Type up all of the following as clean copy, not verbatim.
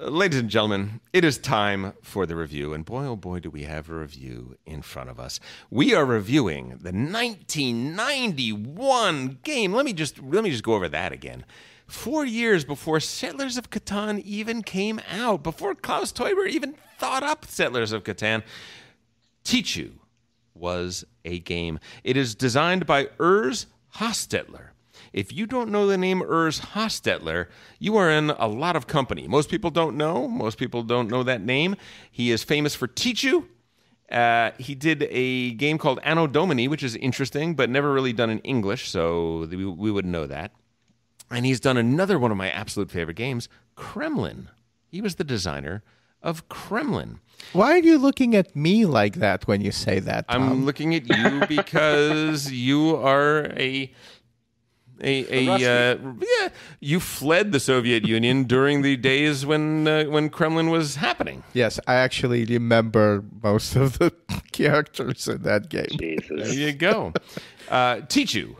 Ladies and gentlemen, it is time for the review, and boy, oh boy, do we have a review in front of us. We are reviewing the 1991 game. Let me just go over that again. 4 years before Settlers of Catan even came out, before Klaus Teuber even thought up Settlers of Catan, Tichu was a game. It is designed by Urs Hostetler. If you don't know the name Urs Hostetler, you are in a lot of company. Most people don't know. Most people don't know that name. He is famous for Tichu. He did a game called Anno Domini, which is interesting, but never really done in English, so we wouldn't know that. And he's done another one of my absolute favorite games, Kremlin. He was the designer of Kremlin. Why are you looking at me like that when you say that, Tom? I'm looking at you because you are you fled the Soviet Union during the days when Kremlin was happening. Yes, I actually remember most of the characters in that game. Jesus. There you go. Tichu,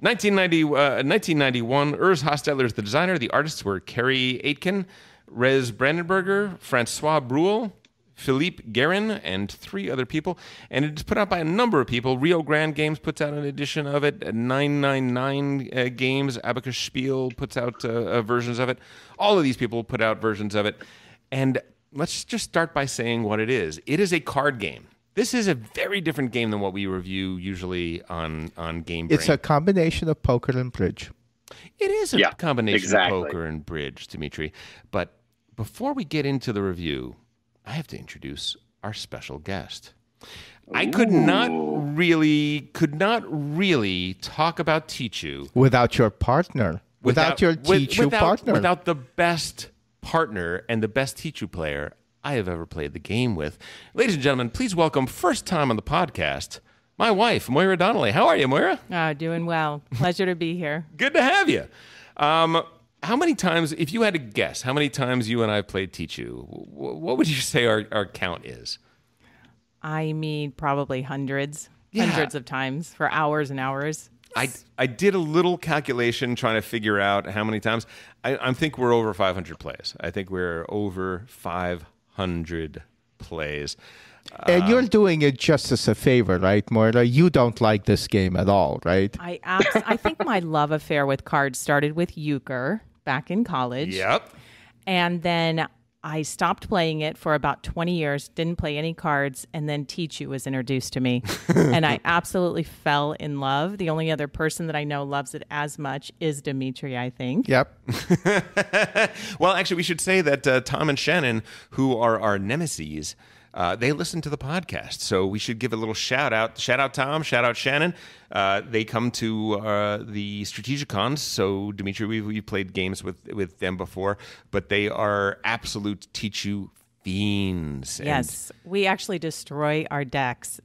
1991. Urs Hostetler is the designer. The artists were Kerry Aitken, Rez Brandenberger, Francois Bruel, Philippe Guerin, and 3 other people. And it's put out by a number of people. Rio Grande Games puts out an edition of it. 999 Games, Abacus Spiel puts out versions of it. All of these people put out versions of it. And let's just start by saying what it is. It is a card game. This is a very different game than what we review usually on Game Brain. It's a combination of poker and bridge. It is a combination exactly. of poker and bridge, Dimitri. But before we get into the review, I have to introduce our special guest. I could not really talk about Tichu Without your partner. Without your Tichu partner. Without the best partner and the best Tichu player I have ever played the game with. Ladies and gentlemen, please welcome, first time on the podcast, my wife, Moira Donnelly. How are you, Moira? Doing well. Pleasure to be here. Good to have you. How many times, if you had to guess, how many times you and I played Tichu, what would you say our count is? I mean, probably hundreds of times for hours and hours. I did a little calculation trying to figure out how many times. I think we're over 500 plays. I think we're over 500 plays. And you're doing it just as a favor, right, Moira? You don't like this game at all, right? I think my love affair with cards started with euchre back in college. Yep. And then I stopped playing it for about 20 years, didn't play any cards, and then Tichu was introduced to me. And I absolutely fell in love. The only other person that I know loves it as much is Dimitri, I think. Yep. Well, actually, we should say that Tom and Shannon, who are our nemeses, they listen to the podcast, so we should give a little shout out. Shout out Tom, shout out Shannon. They come to the Strategicons, so Dimitri, we've played games with them before, but they are absolute Tichu fiends. Yes, we actually destroy our decks,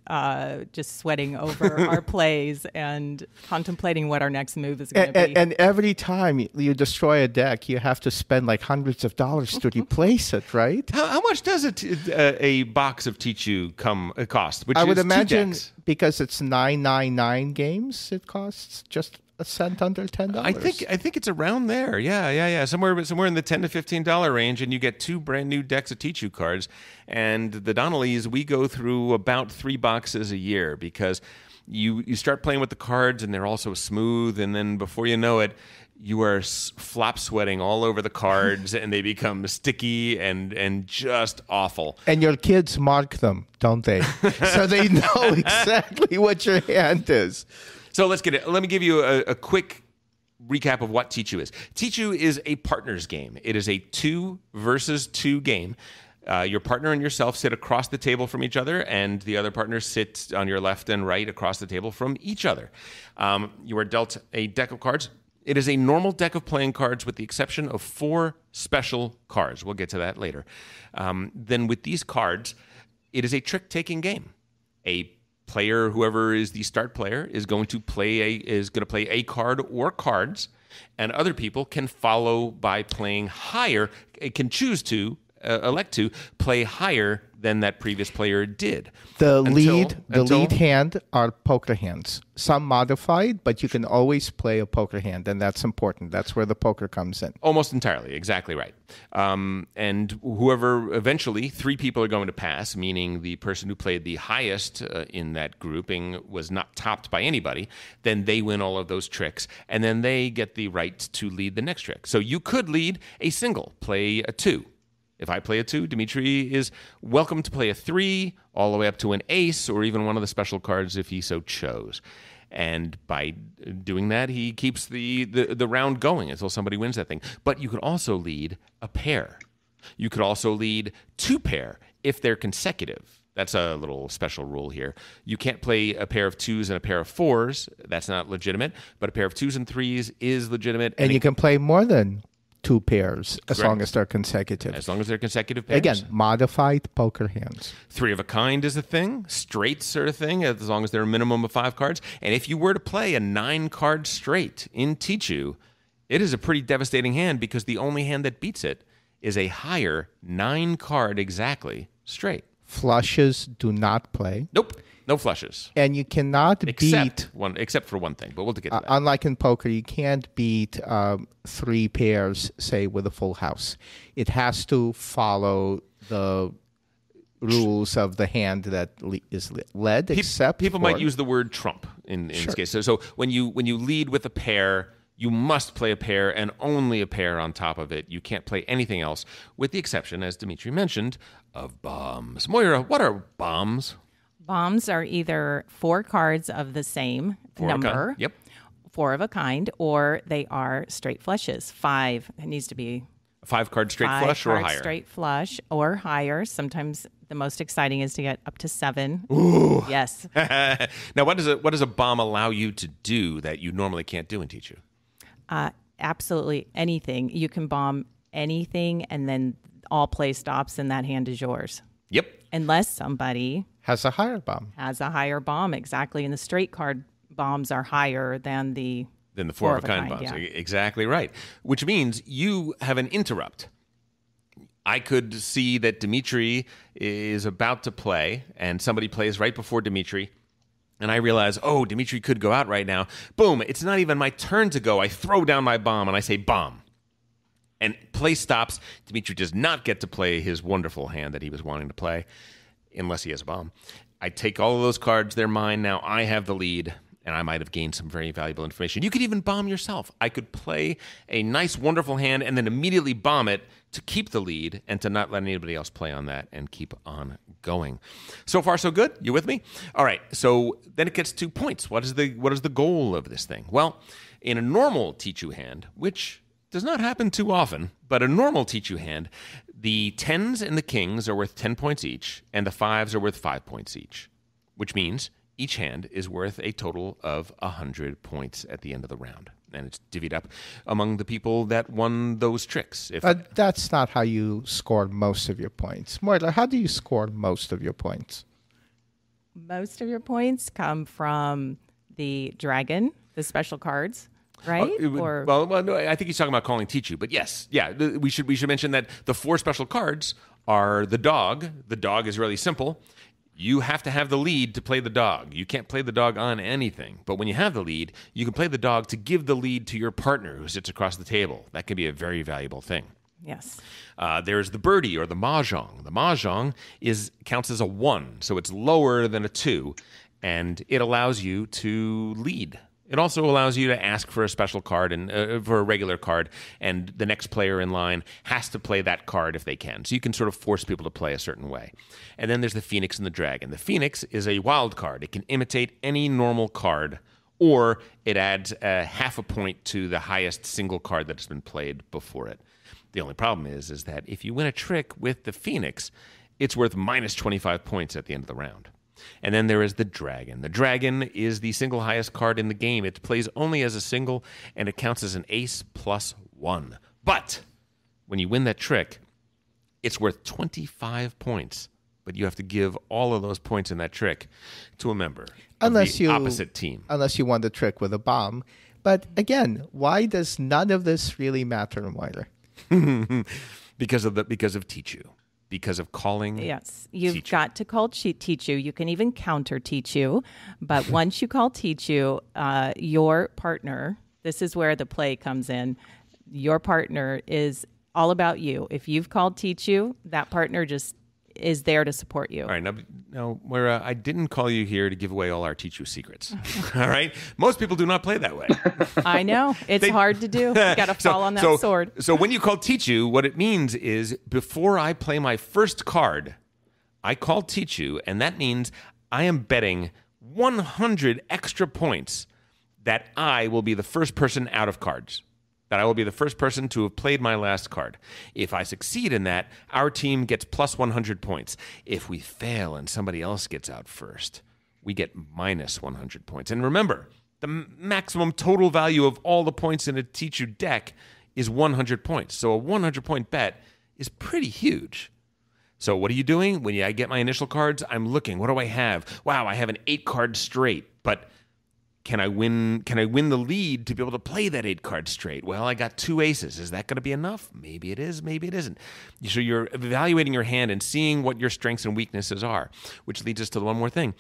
just sweating over our plays and contemplating what our next move is going to be. And every time you destroy a deck, you have to spend like hundreds of dollars to replace it, right? How much does a box of Tichu cost? Which I would is imagine 2 decks. Because it's 999 games, it costs just a cent under $10. I think it's around there. Yeah. Somewhere in the $10 to $15 range, and you get 2 brand new decks of Tichu cards. And the Donnellys, we go through about 3 boxes a year because you start playing with the cards, and they're all so smooth, and then before you know it, you are flop sweating all over the cards, and they become sticky and just awful. And your kids mark them, don't they? So they know exactly what your hand is. So let's get it. Let me give you a quick recap of what Tichu is. Tichu is a partner's game. It is a 2 versus 2 game. Your partner and yourself sit across the table from each other, and the other partner sits on your left and right across the table from each other. You are dealt a deck of cards. It is a normal deck of playing cards with the exception of 4 special cards. We'll get to that later. Then with these cards, it is a trick-taking game. A player, whoever is the start player, is going to play a card or cards, and other people can follow by playing higher. It can choose to elect to play higher than that previous player did. The Until- lead hand are poker hands. Some modified, but you can always play a poker hand, and that's important. That's where the poker comes in. Almost entirely, exactly right. And whoever eventually, 3 people are going to pass, meaning the person who played the highest in that grouping was not topped by anybody, then they win all of those tricks, and then they get the right to lead the next trick. So you could lead a single, play a 2. If I play a 2, Dimitri is welcome to play a 3, all the way up to an ace, or even one of the special cards if he so chose. And by doing that, he keeps the round going until somebody wins that thing. But you could also lead a pair. You could also lead 2 pair if they're consecutive. That's a little special rule here. You can't play a pair of 2s and a pair of 4s. That's not legitimate. But a pair of 2s and 3s is legitimate. And you can play more than 2 pairs as Correct. long as they're consecutive. As long as they're consecutive pairs. Again, modified poker hands. 3 of a kind is a thing. Straights are a thing, as long as they're a minimum of 5 cards. And if you were to play a 9-card straight in Tichu, it is a pretty devastating hand because the only hand that beats it is a higher 9-card exactly straight. Flushes do not play. Nope, no flushes. And you cannot beat, Except for one thing, but we'll get to that. unlike in poker, you can't beat 3 pairs, say, with a full house. It has to follow the rules of the hand that is led, except people for, might use the word trump in this case. So when you lead with a pair, you must play a pair and only a pair on top of it. You can't play anything else, with the exception, as Dimitri mentioned, of bombs. Moira, what are bombs? Bombs are either 4 cards of the same 4 number, Yep. 4 of a kind, or they are straight flushes. 5. It needs to be A 5-card straight 5 flush or cards higher? straight flush or higher. Sometimes the most exciting is to get up to 7. Ooh. Yes. Now, what does a bomb allow you to do that you normally can't do in Tichu? Absolutely anything. You can bomb anything, and then all play stops, and that hand is yours. Yep. Unless somebody has a higher bomb. has a higher bomb, exactly. And the straight card bombs are higher than the 4 of a kind bombs. yeah. Exactly right. Which means you have an interrupt. I could see that Dimitri is about to play, and somebody plays right before Dimitri. And I realize, oh, Dimitri could go out right now. Boom, it's not even my turn to go. I throw down my bomb and I say bomb. And play stops. Dimitri does not get to play his wonderful hand that he was wanting to play, unless he has a bomb. I take all of those cards. They're mine. Now I have the lead, and I might have gained some very valuable information. You could even bomb yourself. I could play a nice, wonderful hand and then immediately bomb it to keep the lead and to not let anybody else play on that and keep on going. So far, so good? You with me? All right, so then it gets to points. What is the goal of this thing? Well, in a normal Tichu hand, which does not happen too often, but a normal Tichu hand, the 10s and the kings are worth 10 points each, and the 5s are worth 5 points each, which means each hand is worth a total of 100 points at the end of the round. And it's divvied up among the people that won those tricks. That's not how you score most of your points. Moira, how do you score most of your points? Most of your points come from the dragon, the special cards, right? Well, no, I think he's talking about calling Tichu. But yes, yeah, we should mention that the 4 special cards are the dog. The dog is really simple. You have to have the lead to play the dog. You can't play the dog on anything. But when you have the lead, you can play the dog to give the lead to your partner who sits across the table. That can be a very valuable thing. Yes. There's the birdie or the mahjong. The mahjong counts as a 1, so it's lower than a 2, and it allows you to lead. It also allows you to ask for a special card and for a regular card, and the next player in line has to play that card if they can. So you can sort of force people to play a certain way. And then there's the Phoenix and the Dragon. The Phoenix is a wild card. It can imitate any normal card, or it adds half a point to the highest single card that has been played before it. The only problem is that if you win a trick with the Phoenix, it's worth minus 25 points at the end of the round. And then there is the Dragon. The Dragon is the single highest card in the game. It plays only as a single, and it counts as an ace plus 1. But when you win that trick, it's worth 25 points. But you have to give all of those points in that trick to a member of the opposite team. Unless you won the trick with a bomb. But again, why does none of this really matter, Moira? Because of Tichu. Because of calling. Yes, you've Tichu. got to call Tichu. You can even counter Tichu, but once you call Tichu, your partner. This is where the play comes in. Your partner is all about you. If you've called Tichu, that partner just is there to support you. All right, now, Moira, I didn't call you here to give away all our Tichu secrets. All right? Most people do not play that way. I know. It's hard to do. You got to fall on that sword. So when you call Tichu, what it means is before I play my first card, I call Tichu, and that means I am betting 100 extra points that I will be the first person out of cards. That I will be the first person to have played my last card. If I succeed in that, our team gets plus 100 points. If we fail and somebody else gets out first, we get minus 100 points. And remember, the maximum total value of all the points in a Tichu deck is 100 points. So a 100-point bet is pretty huge. So what are you doing? When I get my initial cards, I'm looking. What do I have? Wow, I have an 8-card straight, but Can I win the lead to be able to play that 8-card straight? Well, I got 2 aces. Is that going to be enough? Maybe it is, maybe it isn't. So you're evaluating your hand and seeing what your strengths and weaknesses are, which leads us to one more thing.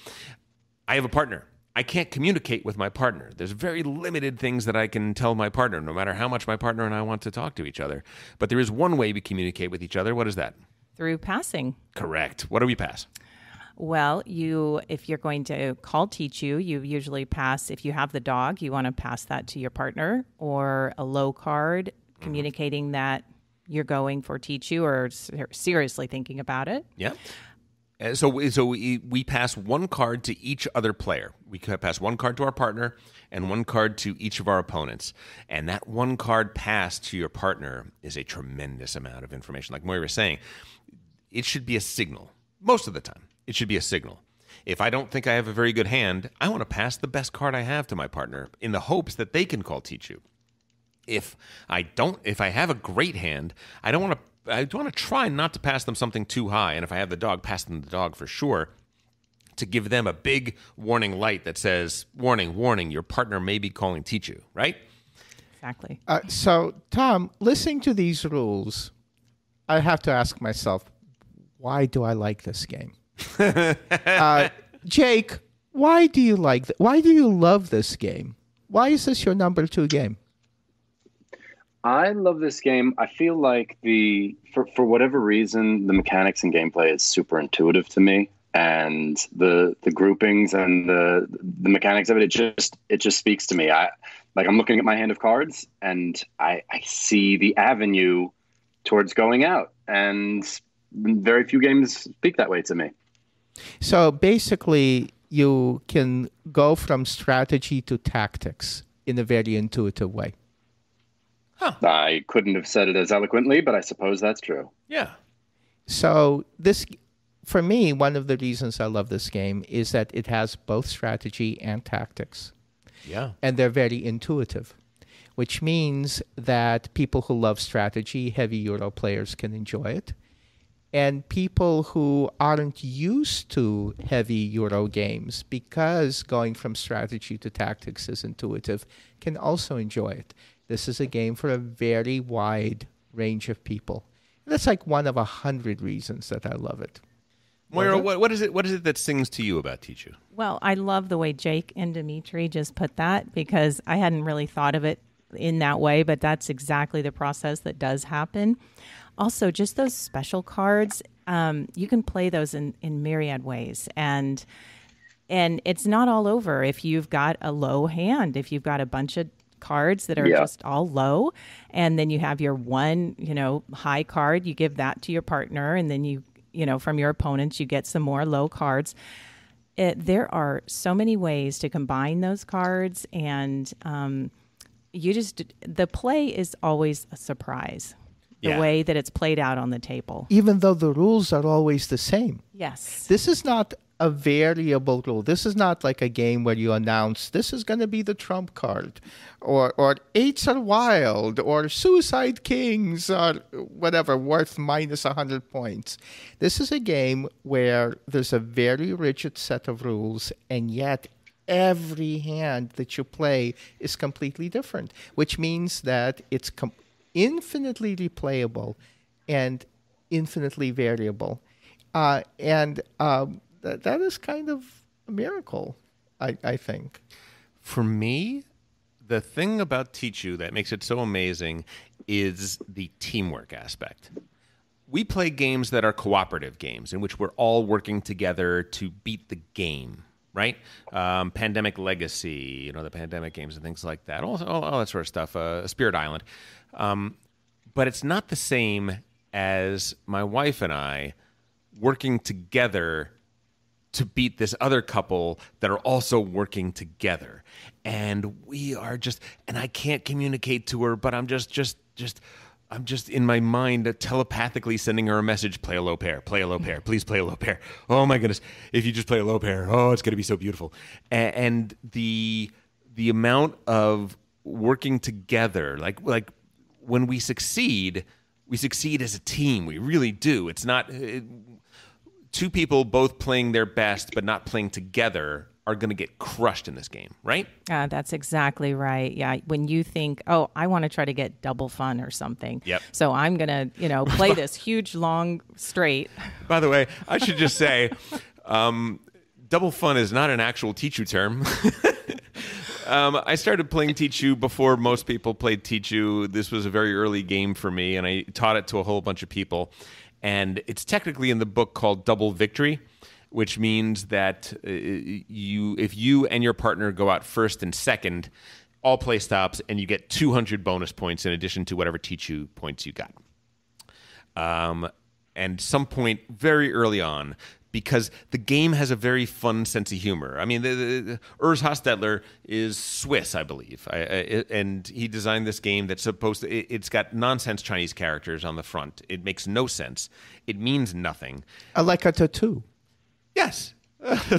I have a partner. I can't communicate with my partner. There's very limited things that I can tell my partner, no matter how much my partner and I want to talk to each other. But there is one way we communicate with each other. What is that? Through passing. Correct. What do we pass? Well, if you're going to call Tichu, you usually pass, if you have the dog, you want to pass that to your partner, or a low card communicating that you're going for Tichu or seriously thinking about it. Yeah. So we pass 1 card to each other player. We pass 1 card to our partner and 1 card to each of our opponents. And that 1 card passed to your partner is a tremendous amount of information. Like Moira was saying, it should be a signal. Most of the time, it should be a signal. If I don't think I have a very good hand, I want to pass the best card I have to my partner in the hopes that they can call Tichu. If I have a great hand, I want to try not to pass them something too high. And if I have the dog, pass them the dog for sure, to give them a big warning light that says, warning, warning, your partner may be calling Tichu, right? Exactly. So, Tom, listening to these rules, I have to ask myself, why do I like this game? Jake, why do you love this game? Why is this your number 2 game? I love this game. I feel like for whatever reason, the mechanics and gameplay is super intuitive to me, and the groupings and the mechanics of it just speaks to me. I'm looking at my hand of cards and I see the avenue towards going out, and very few games speak that way to me. So basically, you can go from strategy to tactics in a very intuitive way. Huh. I couldn't have said it as eloquently, but I suppose that's true. Yeah. So this, for me, one of the reasons I love this game is that it has both strategy and tactics. Yeah. And they're very intuitive, which means that people who love strategy, heavy Euro players, can enjoy it. And people who aren't used to heavy Euro games, because going from strategy to tactics is intuitive, can also enjoy it. This is a game for a very wide range of people. That's like one of 100 reasons that I love it. Moira, what is it that sings to you about Tichu? Well, I love the way Jake and DMITRY just put that, because I hadn't really thought of it in that way, but that's exactly the process that does happen. Also, just those special cards, you can play those in myriad ways. And it's not all over if you've got a low hand, if you've got a bunch of cards that are just all low, and then you have your one, high card, you give that to your partner, and then you from your opponents, you get some more low cards. There are so many ways to combine those cards, and the play is always a surprise. The way that it's played out on the table. Even though the rules are always the same. Yes. This is not a variable rule. This is not like a game where you announce this is going to be the trump card, or eights are wild, or suicide kings, or whatever, worth minus 100 points. This is a game where there's a very rigid set of rules, and yet every hand that you play is completely different, which means that it's infinitely replayable, and infinitely variable. That is kind of a miracle, I think. For me, the thing about Tichu that makes it so amazing is the teamwork aspect. We play games that are cooperative games in which we're all working together to beat the game, right? Pandemic Legacy, the pandemic games and things like that, all that sort of stuff, Spirit Island. But it's not the same as my wife and I working together to beat this other couple that are also working together. And we are and I can't communicate to her, but I'm just in my mind telepathically sending her a message, play a low pair, please play a low pair. Oh my goodness, if you just play a low pair, it's going to be so beautiful. And the amount of working together, like when we succeed as a team. We really do. It's not two people both playing their best but not playing together are going to get crushed in this game, right? That's exactly right. Yeah, when you think, oh, I want to try to get double fun or something. Yep. So I'm going to, play this huge, long straight. By the way, I should just say, double fun is not an actual Tichu term. I started playing Tichu before most people played Tichu. This was a very early game for me, and I taught it to a whole bunch of people. And it's technically in the book called Double Victory, which means that if you and your partner go out first and second, all play stops, and you get 200 bonus points in addition to whatever Tichu points you got. And some point very early on, because the game has a very fun sense of humor. I mean, Urs Hostetler is Swiss, I believe, and he designed this game that's supposed to. It's got nonsense Chinese characters on the front. It makes no sense. It means nothing. Like a tattoo. Yes.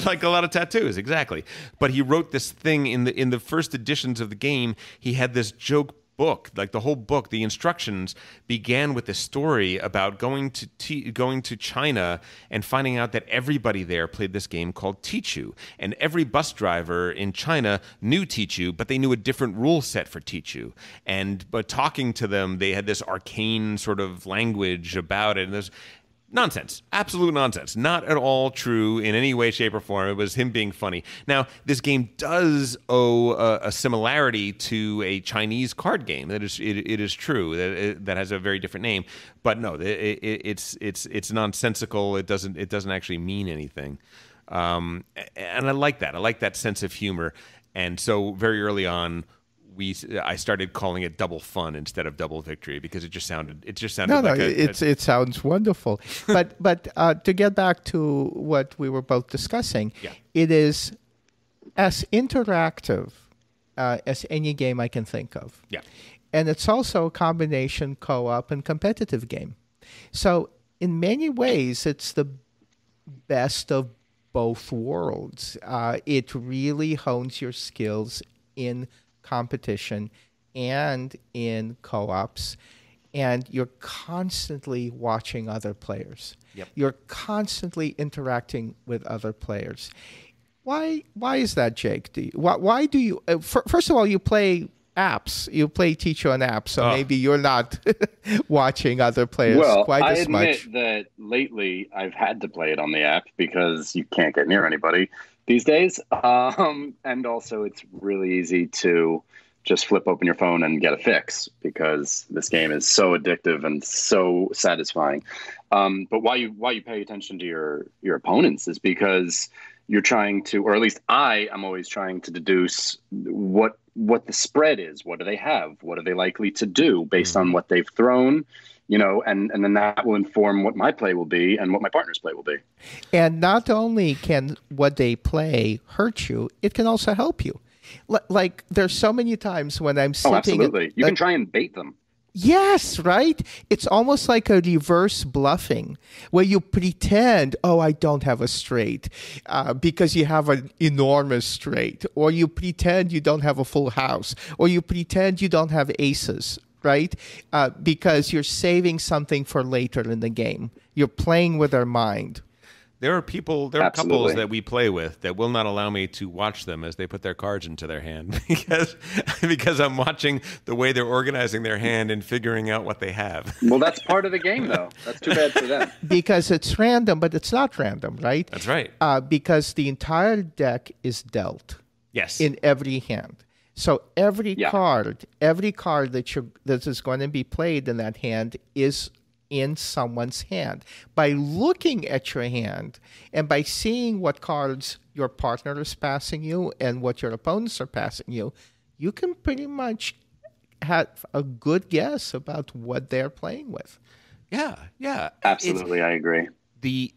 Like a lot of tattoos, exactly. But he wrote this thing in the first editions of the game. He had this joke book, like the whole book. The instructions began with a story about going to China and finding out that everybody there played this game called Tichu, and every bus driver in China knew Tichu, but they knew a different rule set for Tichu. But talking to them, they had this arcane sort of language about it, and there's nonsense. Absolute nonsense. Not at all true in any way, shape, or form. It was him being funny. Now, this game does owe a similarity to a Chinese card game. It is true that has a very different name. But no, it's nonsensical. It doesn't actually mean anything. And I like that. I like that sense of humor. And so very early on, I started calling it Double Fun instead of Double Victory because it just sounded it sounds wonderful. But to get back to what we were both discussing, yeah. It is as interactive as any game I can think of. Yeah. And it's also a combination co-op and competitive game. So in many ways, it's the best of both worlds. It really hones your skills in competition and in co-ops, and you're constantly watching other players. Yep. You're constantly interacting with other players. Why is that, Jake? Why do you first of all, you play apps. You play Tichu on apps, so maybe you're not watching other players quite as much. I admit that lately I've had to play it on the app because you can't get near anybody these days. And also it's really easy to just flip open your phone and get a fix because this game is so addictive and so satisfying. But why you pay attention to your opponents is because you're trying to, or at least I am always trying to deduce what the spread is. What do they have? What are they likely to do based on what they've thrown? And then that will inform what my play will be and what my partner's play will be. And not only can what they play hurt you, it can also help you. Like there's so many times when I'm sitting... Oh, absolutely. You can try and bait them. Yes, right? It's almost like a reverse bluffing where you pretend, I don't have a straight because you have an enormous straight, or you pretend you don't have a full house, or you pretend you don't have aces, right? Because you're saving something for later in the game. You're playing with their mind. There are couples Absolutely. that we play with that will not allow me to watch them as they put their cards into their hand because I'm watching the way they're organizing their hand and figuring out what they have. Well, that's part of the game, though. That's too bad for them. Because it's random, but it's not random, right? That's right. Because the entire deck is dealt Yes. in every hand. So every Yeah. card that is going to be played in that hand is in someone's hand. By looking at your hand and by seeing what cards your partner is passing you and what your opponents are passing you, you can pretty much have a good guess about what they're playing with. Yeah. Absolutely, I agree. The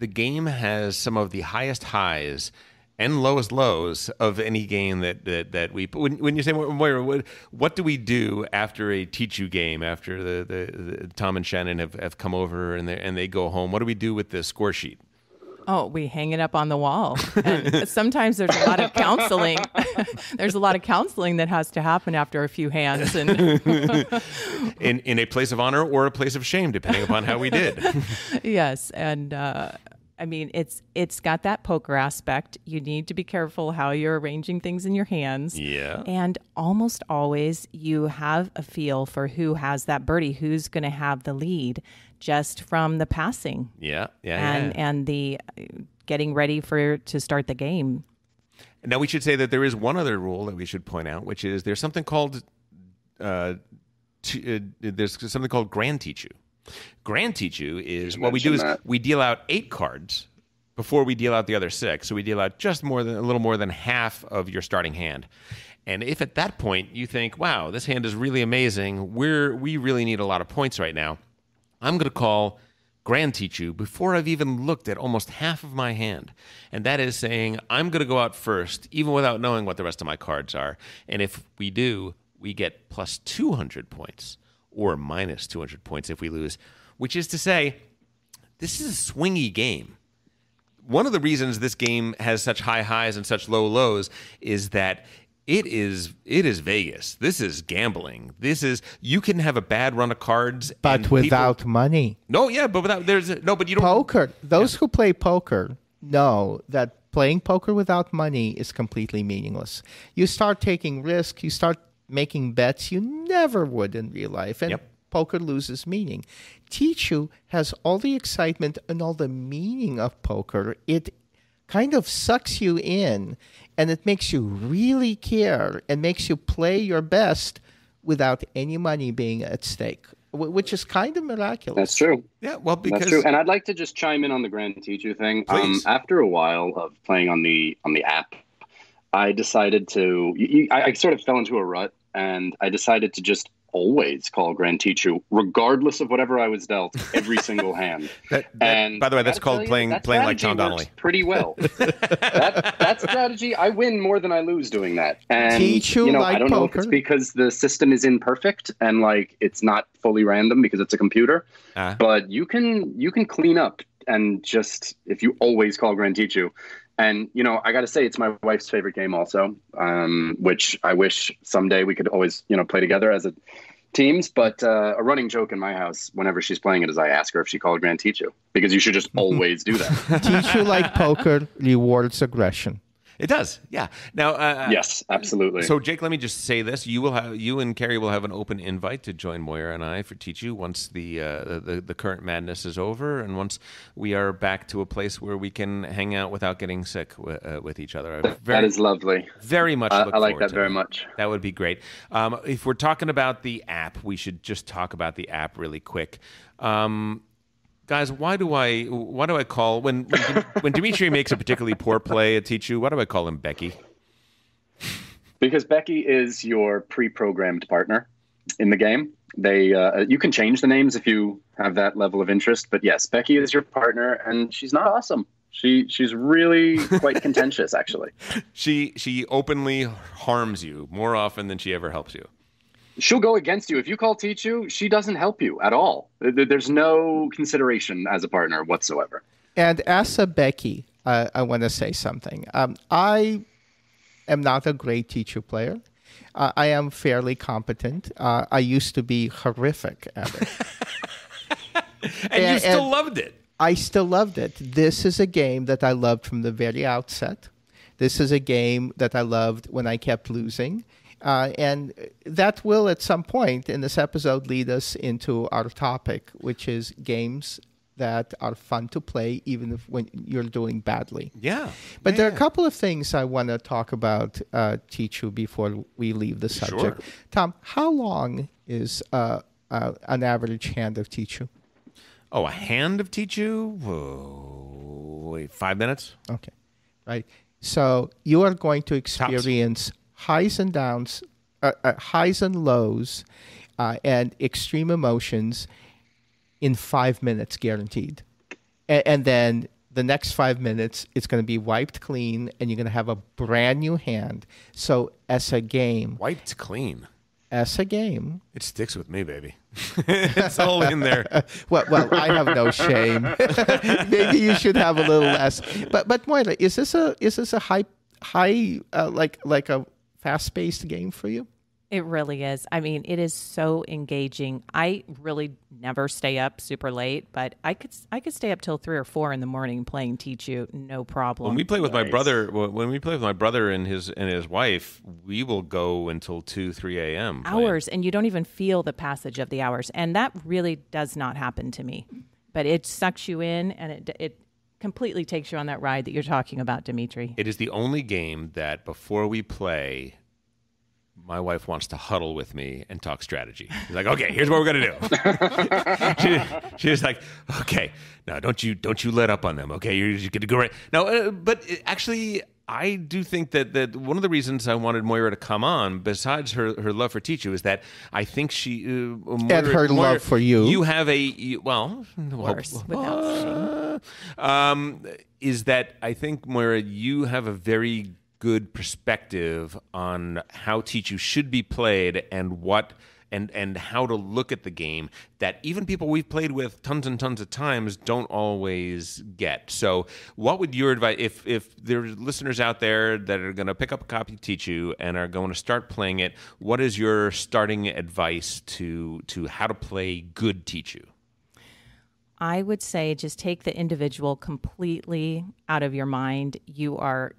game has some of the highest highs and lowest lows of any game that we. When you say, Moira, what do we do after a Tichu game? After the Tom and Shannon have come over and they go home, what do we do with the score sheet? Oh, we hang it up on the wall. And sometimes there's a lot of counseling. There's a lot of counseling that has to happen after a few hands. And in a place of honor or a place of shame, depending upon how we did. yes, and I mean, it's got that poker aspect. You need to be careful how you're arranging things in your hands. Yeah. And almost always you have a feel for who has that birdie, who's going to have the lead just from the passing. Yeah. And the getting ready to start the game. Now, we should say that there is one other rule that we should point out, which is there's something called Grand Tichu. Grand Tichu is what we do is we deal out 8 cards before we deal out the other 6. So we deal out just a little more than half of your starting hand. And if at that point you think, wow, this hand is really amazing, we really need a lot of points right now, I'm going to call Grand Tichu before I've even looked at almost half of my hand. And that is saying I'm going to go out first, even without knowing what the rest of my cards are. And if we do, we get plus 200 points. Or minus 200 points if we lose, which is to say, this is a swingy game. One of the reasons this game has such high highs and such low lows is that it is Vegas. This is gambling. You can have a bad run of cards, But without money. No, yeah, but but you don't. Poker. Those who play poker know that playing poker without money is completely meaningless. You start taking risks. You start making bets you never would in real life, and poker loses meaning. Tichu has all the excitement and all the meaning of poker. It kind of sucks you in, and it makes you really care and makes you play your best without any money being at stake, which is kind of miraculous. That's true. Yeah, well, because that's true. And I'd like to just chime in on the Grand Tichu thing. After a while of playing on the app, I decided to. I sort of fell into a rut. And I decided to just always call Grand Tichu, regardless of whatever I was dealt, every single hand. And by the way, that's called playing like Tom Donnelly. Pretty well. that strategy, I win more than I lose doing that. And Tichu, I don't know if it's because the system is imperfect and like it's not fully random because it's a computer. But you can clean up and just if you always call Grand Tichu. And, I got to say, it's my wife's favorite game also, which I wish someday we could always, play together as a teams. But a running joke in my house, whenever she's playing it, is I ask her if she called Grand Tichu, because you should just always do that. Tichu, like poker, rewards aggression. It does, yeah. Now, yes, absolutely. So, Jake, let me just say this: you and Carrie will have an open invite to join Moira and I for Tichu once the current madness is over, and once we are back to a place where we can hang out without getting sick with each other. That is lovely. Very much. I like that very much. That would be great. If we're talking about the app, we should just talk about the app really quick. Guys, why do I call when DMITRY makes a particularly poor play at Tichu? Why do I call him Becky? Because Becky is your pre-programmed partner in the game. You can change the names if you have that level of interest, but yes, Becky is your partner, and she's not awesome. She's really quite contentious, actually. She openly harms you more often than she ever helps you. She'll go against you. If you call Tichu, she doesn't help you at all. There's no consideration as a partner whatsoever. And as a Becky, I want to say something. I am not a great Tichu player. I am fairly competent. I used to be horrific at it. and you still loved it. I still loved it. This is a game that I loved from the very outset. This is a game that I loved when I kept losing. And that will, at some point in this episode, lead us into our topic, which is games that are fun to play, even if when you're doing badly. Yeah. But there are a couple of things I want to talk about, Tichu, before we leave the subject. Sure. Tom, how long is an average hand of Tichu? Oh, a hand of Tichu? Whoa, wait, 5 minutes? Okay, right. So you are going to experience highs and downs, highs and lows, and extreme emotions in 5 minutes, guaranteed. And then the next 5 minutes, it's going to be wiped clean, and you're going to have a brand new hand. So as a game, Wiped clean. It sticks with me, baby. It's all in there. well, I have no shame. Maybe you should have a little less. But Moira, is this a high like a fast-paced game for you? It really is. I mean, it is so engaging. I really never stay up super late, but I could stay up till 3 or 4 in the morning playing Tichu, no problem. When we play with my brother and his wife, we will go until 2, 3 a.m. Hours, and you don't even feel the passage of the hours, and that really does not happen to me. But it sucks you in, and it completely takes you on that ride that you're talking about, DMITRY. It is the only game that before we play, my wife wants to huddle with me and talk strategy. She's like, okay, here's what we're gonna do. She's like, okay, now don't you let up on them. Okay, you're going to go right now. But actually, I do think that one of the reasons I wanted Moira to come on, besides her love for Tichu, is that I think she and her love for you. You have worse without shame. Is that I think, Moira, you have a very good perspective on how Tichu should be played and what and how to look at the game that even people we've played with tons and tons of times don't always get. So what would your advice, if there's listeners out there that are going to pick up a copy of Tichu and are going to start playing it, what is your starting advice to how to play good Tichu? I would say just take the individual completely out of your mind. You are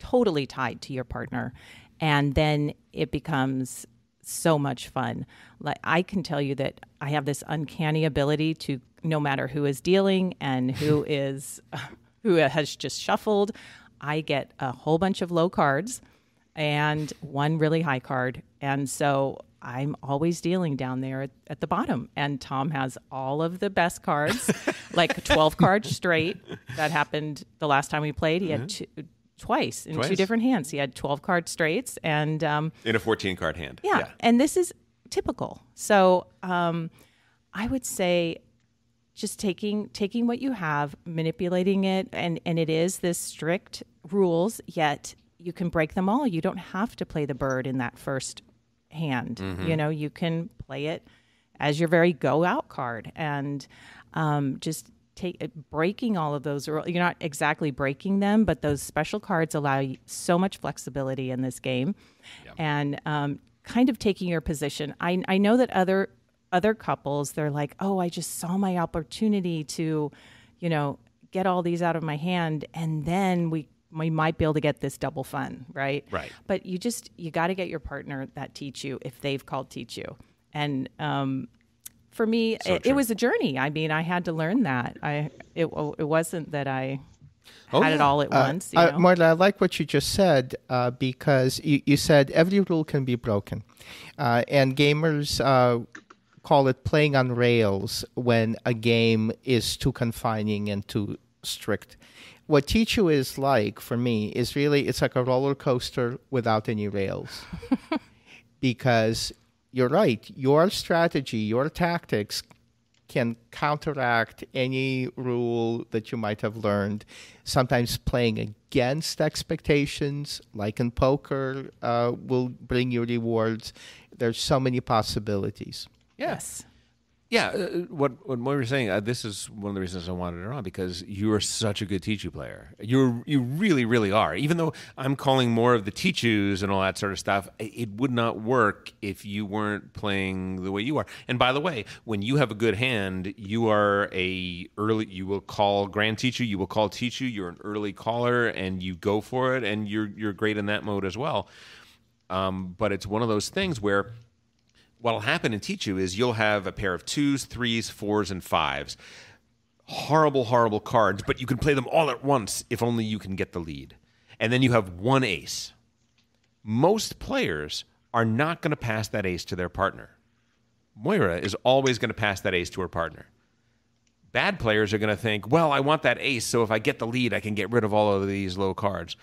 totally tied to your partner, and then it becomes so much fun. Like, I can tell you that I have this uncanny ability to, no matter who is dealing and who has just shuffled, I get a whole bunch of low cards and one really high card, and so I'm always dealing down there at the bottom. And Tom has all of the best cards, like 12 cards straight. That happened the last time we played. He had twice in 2 different hands. He had 12 card straights and in a 14-card hand. Yeah, and this is typical. So I would say just taking what you have, manipulating it, and it is this strict rules, yet you can break them all. You don't have to play the bird in that first hand. Mm-hmm. You know, you can play it as your very go out card, and just breaking all of those. You're not exactly breaking them, but those special cards allow you so much flexibility in this game. Yep. And kind of taking your position. I know that other couples, they're like, oh, I just saw my opportunity to, get all these out of my hand, and then we might be able to get this double fun, right? Right. But you got to get your partner that Tichu if they've called Tichu. And for me, it was a journey. I mean, I had to learn that. It wasn't that I had it all at once. Moira, I like what you just said because you said every rule can be broken. And gamers call it playing on rails when a game is too confining and too strict. What Tichu is like, for me, is really, it's like a roller coaster without any rails. Because you're right, your strategy, your tactics can counteract any rule that you might have learned. Sometimes playing against expectations, like in poker, will bring you rewards. There's so many possibilities. Yes. Yeah, what Moira was saying, this is one of the reasons I wanted her on, because you are such a good Tichu player. You really, really are. Even though I'm calling more of the Tichus and all that sort of stuff, it would not work if you weren't playing the way you are. And by the way, when you have a good hand, you will call Grand Tichu, you will call Tichu, you're an early caller, and you go for it, and you're great in that mode as well. But it's one of those things where what'll happen in Tichu is you'll have a pair of 2s, 3s, 4s, and 5s. Horrible, horrible cards, but you can play them all at once if only you can get the lead. And then you have one ace. Most players are not going to pass that ace to their partner. Moira is always going to pass that ace to her partner. Bad players are going to think, well, I want that ace, so if I get the lead, I can get rid of all of these low cards.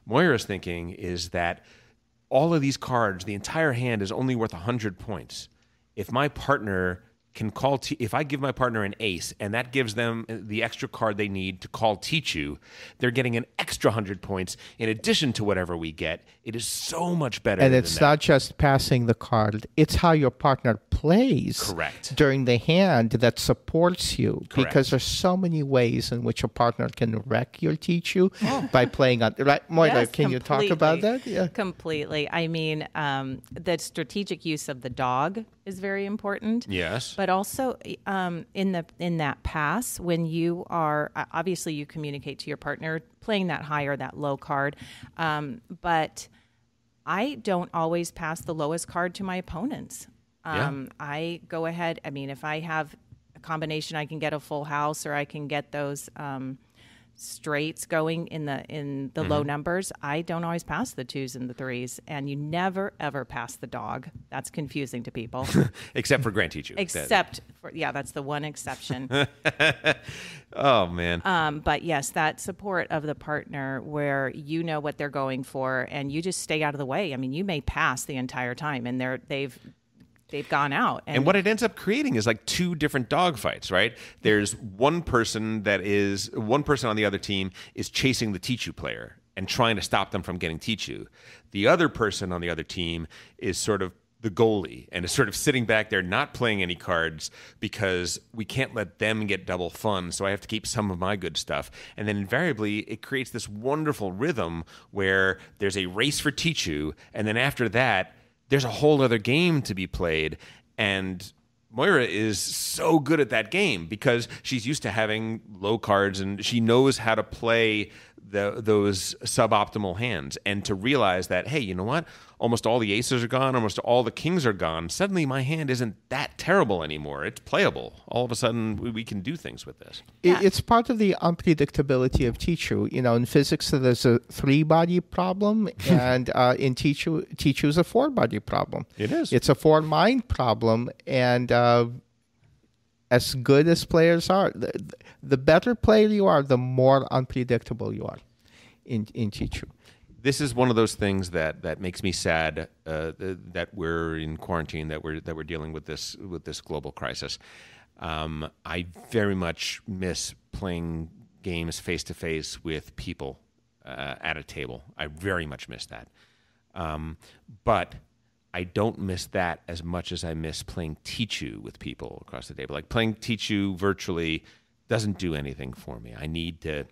Moira's thinking is that all of these cards, the entire hand is only worth 100 points. If my partner can call, if I give my partner an ace and that gives them the extra card they need to call Tichu, they're getting an extra 100 points in addition to whatever we get. It is so much better. And it's not just passing the card; it's how your partner plays. Correct. During the hand that supports you, Correct. because there's so many ways in which a partner can wreck your Tichu by playing on. Right, Moira, Yes, can you talk about that? Yeah. Completely. I mean, the strategic use of the dog is very important. Yes. But also in that pass, when you are obviously you communicate to your partner playing that high or that low card, but I don't always pass the lowest card to my opponents. I go ahead. I mean, if I have a combination, I can get a full house, or I can get those straights going in the low numbers. I don't always pass the 2s and the 3s, and you never ever pass the dog. That's confusing to people. Except for Grand Tichu. Except for that's the one exception. Oh man. But yes, that support of the partner where you know what they're going for, and you just stay out of the way. I mean, you may pass the entire time, and they've gone out. And what it ends up creating is like two different dogfights, right? There's one person on the other team is chasing the Tichu player and trying to stop them from getting Tichu. The other person on the other team is sort of the goalie and is sort of sitting back there not playing any cards because we can't let them get double fun, so I have to keep some of my good stuff. And then invariably it creates this wonderful rhythm where there's a race for Tichu, and then after that there's a whole other game to be played. And Moira is so good at that game because she's used to having low cards, and she knows how to play those suboptimal hands. And to realize that, hey, you know what? Almost all the aces are gone. Almost all the kings are gone. Suddenly my hand isn't that terrible anymore. It's playable. All of a sudden we can do things with this. It's part of the unpredictability of Tichu. You know, in physics, there's a 3-body problem, and in Tichu is a 4-body problem. It is. It's a 4-mind problem, and as good as players are, the better player you are, the more unpredictable you are in Tichu. This is one of those things that makes me sad that we're in quarantine, that we're dealing with this global crisis. I very much miss playing games face to face with people at a table. I very much miss that. But I don't miss that as much as I miss playing Tichu with people across the table. Like playing Tichu virtually doesn't do anything for me. I need to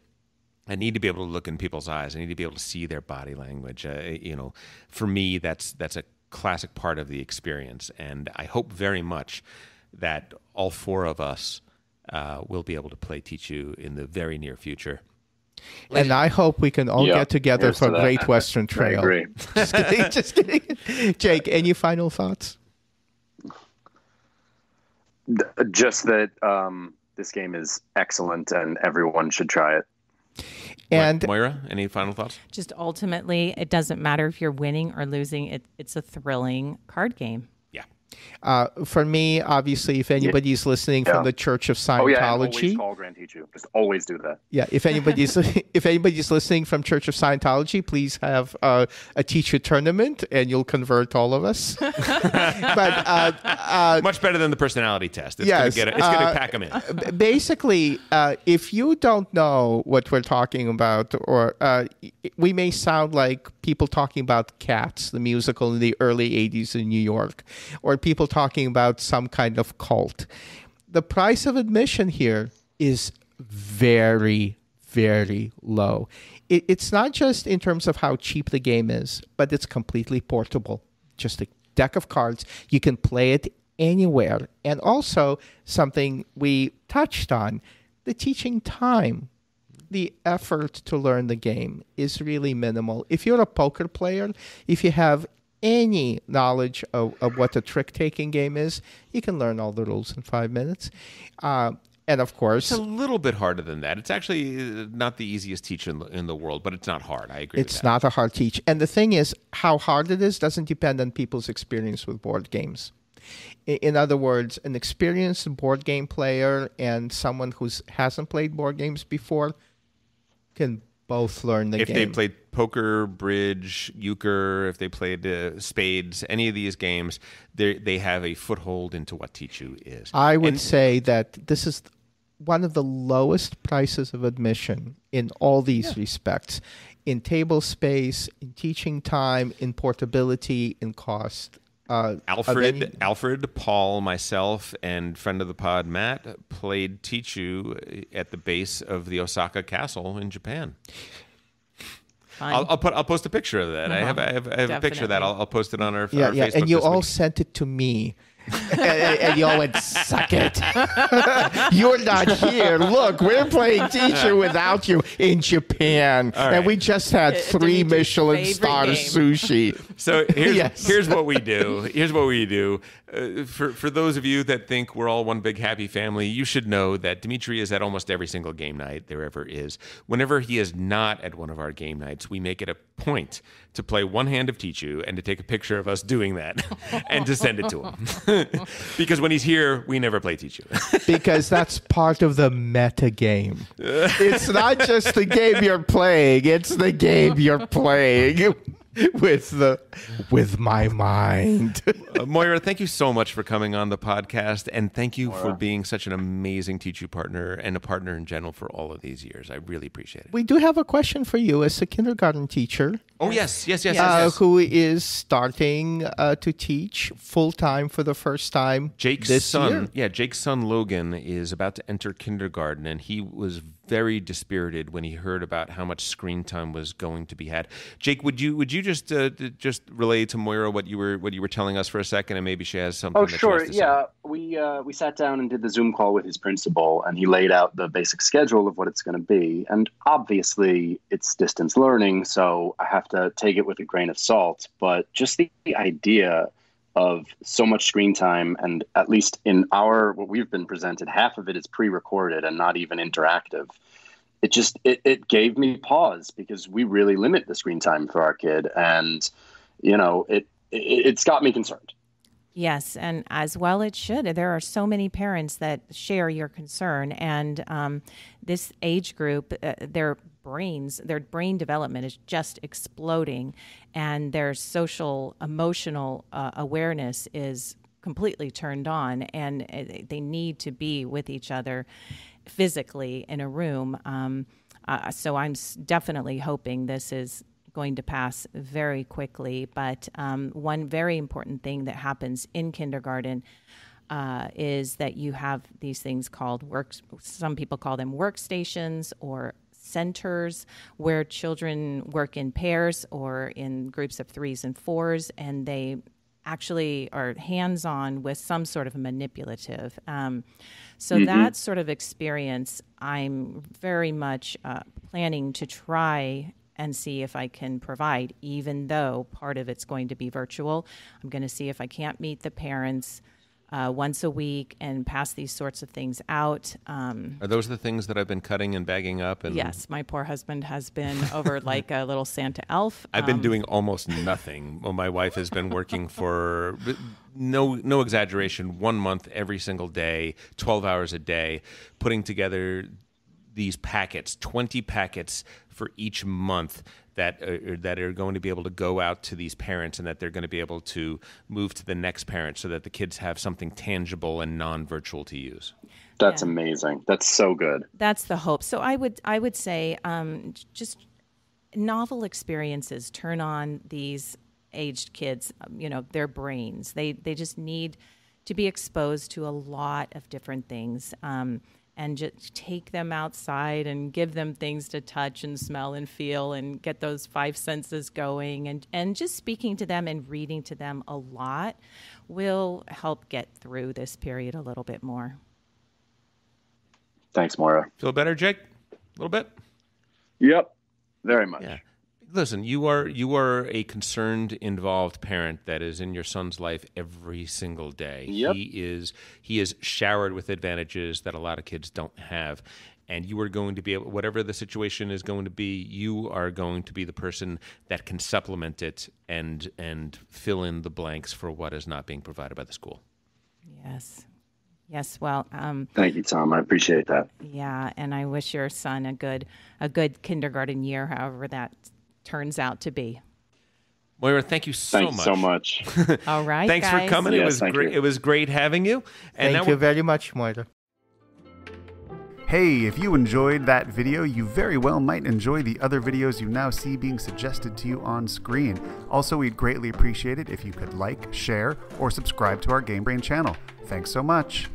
be able to look in people's eyes. I need to be able to see their body language. For me, that's a classic part of the experience. And I hope very much that all 4 of us will be able to play Tichu in the very near future. And I hope we can all get together for Great Western Trail. I agree. Just kidding. Jake, any final thoughts? Just that this game is excellent and everyone should try it. And Moira, any final thoughts? Just ultimately, it doesn't matter if you're winning or losing. It's a thrilling card game. For me, obviously, if anybody's listening from the Church of Scientology, always call Grand Tichu. Just always do that. Yeah, if anybody's listening from Church of Scientology, please have a Tichu tournament, and you'll convert all of us. But much better than the personality test. It's going to pack them in. Basically, if you don't know what we're talking about, or we may sound like people talking about Cats, the musical in the early 80s in New York, or people talking about some kind of cult. the price of admission here is very, very low. It's not just in terms of how cheap the game is, but it's completely portable. Just a deck of cards. You can play it anywhere. And also, something we touched on, the teaching time. The effort to learn the game is really minimal. If you're a poker player, if you have any knowledge of what a trick-taking game is, you can learn all the rules in 5 minutes. And of course, it's a little bit harder than that. It's actually not the easiest teach in the world, but it's not hard. I agree with that. It's not a hard teach. And the thing is, how hard it is doesn't depend on people's experience with board games. In other words, an experienced board game player and someone who hasn't played board games before can both learn the game. If they played poker, bridge, euchre, if they played spades, any of these games, they have a foothold into what Tichu is. I would say that this is one of the lowest prices of admission in all these respects, in table space, in teaching time, in portability, in cost. Alfred, Paul, myself, and friend of the pod, Matt, played Tichu at the base of the Osaka Castle in Japan. I'll post a picture of that. Uh-huh. I have a picture of that. I'll post it on our Facebook. And you all week. sent it to me. and you all went, suck it. You're not here. Look, we're playing Tichu without you in Japan. Right. And we just had 3 Michelin star sushi. So here's what we do. For those of you that think we're all one big happy family, you should know that DMITRY is at almost every single game night there ever is. Whenever he is not at one of our game nights, we make it a point to play one hand of Tichu and to take a picture of us doing that and to send it to him. Because when he's here, we never play Tichu. Because that's part of the meta game. It's not just the game you're playing, it's the game you're playing. With my mind. Moira, thank you so much for coming on the podcast, and thank you for being such an amazing Tichu partner and a partner in general for all of these years. I really appreciate it. We do have a question for you as a kindergarten teacher. Oh, yes. Who is starting to teach full-time for the first time this year. Yeah, Jake's son, Logan, is about to enter kindergarten, and he was very dispirited when he heard about how much screen time was going to be had. Jake, would you just relay to Moira what you were telling us for a second, and maybe she has something. Oh, that sure. She has to say. We sat down and did the Zoom call with his principal, and he laid out the basic schedule of what it's going to be. And obviously, it's distance learning, so I have to take it with a grain of salt. But just the idea of so much screen time, and at least in what we've been presented, half of it is pre-recorded and not even interactive. It gave me pause, because we really limit the screen time for our kid, and it's got me concerned. Yes, and as well it should. There are so many parents that share your concern, and this age group, their brain development is just exploding, and their social, emotional awareness is completely turned on, and they need to be with each other physically in a room. So I'm definitely hoping this is going to pass very quickly. But one very important thing that happens in kindergarten is that you have these things called some people call them workstations or centers, where children work in pairs or in groups of 3s and 4s, and they actually are hands-on with some sort of manipulative. So that sort of experience, I'm very much planning to try and see if I can provide, even though part of it's going to be virtual. I'm going to see if I can't meet the parents once a week and pass these sorts of things out. Are those the things that I've been cutting and bagging up? And yes, my poor husband has been over like a little Santa elf. I've been doing almost nothing. Well, my wife has been working for, no exaggeration, 1 month every single day, 12 hours a day, putting together these packets, 20 packets for each month that are going to be able to go out to these parents, and that they're going to be able to move to the next parent, so that the kids have something tangible and non-virtual to use. That's amazing. That's so good. That's the hope. So I would say just novel experiences turn on these aged kids, their brains. They just need to be exposed to a lot of different things. And just take them outside and give them things to touch and smell and feel and get those five senses going. And just speaking to them and reading to them a lot will help get through this period a little bit more. Thanks, Moira. Feel better, Jake? A little bit? Yep, very much. Yeah. Listen, you are a concerned, involved parent that is in your son's life every single day. Yep. He is showered with advantages that a lot of kids don't have. And you are going to be able, whatever the situation is going to be, you are going to be the person that can supplement it and fill in the blanks for what is not being provided by the school. Yes. Yes, well, Thank you, Tom. I appreciate that. yeah, and I wish your son a good kindergarten year, however that turns out to be. Moira, thank you so Thanks much. so much. All right, Thanks guys. for coming. Yes, It was thank great. you. It was great having you. And Thank you very much, Moira. Hey, if you enjoyed that video, you very well might enjoy the other videos you now see being suggested to you on screen. Also, we'd greatly appreciate it if you could like, share, or subscribe to our Game Brain channel. Thanks so much.